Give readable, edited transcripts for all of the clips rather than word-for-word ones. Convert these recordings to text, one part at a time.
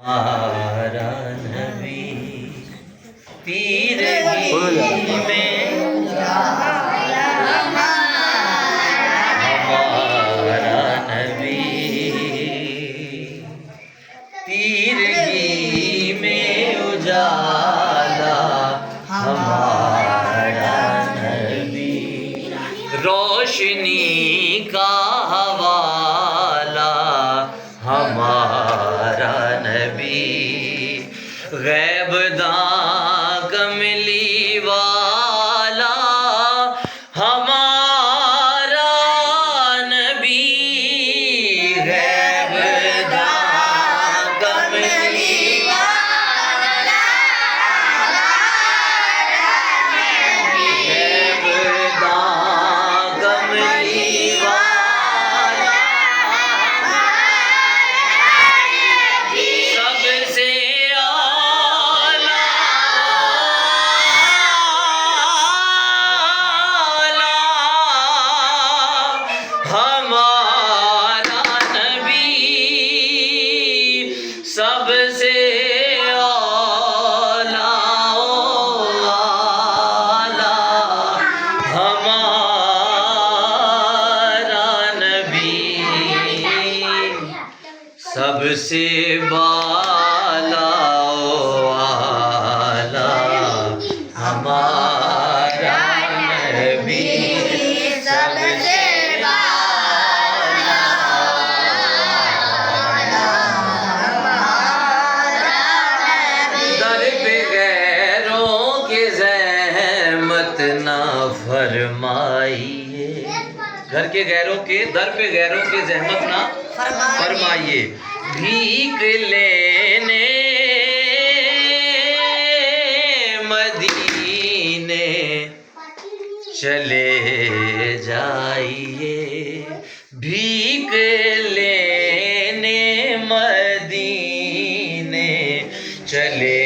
हमारा नबी तीरगी में हमारा नबी तीरगी में उजाला हमारा नबी रोशनी का हवाला हमारा नबी गैब दां कमली वाला हमारा नबी गैब दां कमली वाला गैब दां कमली सबसे आला हमारा नबी सबसे बाला आला हमारा नबी सबसे ना फरमाइए घर के गैरों के दर पे गैरों के जहमत ना फरमाइए भीख लेने मदीने चले जाइए भीख लेने मदीने चले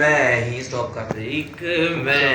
मैं ही स्टॉप कर रही मैं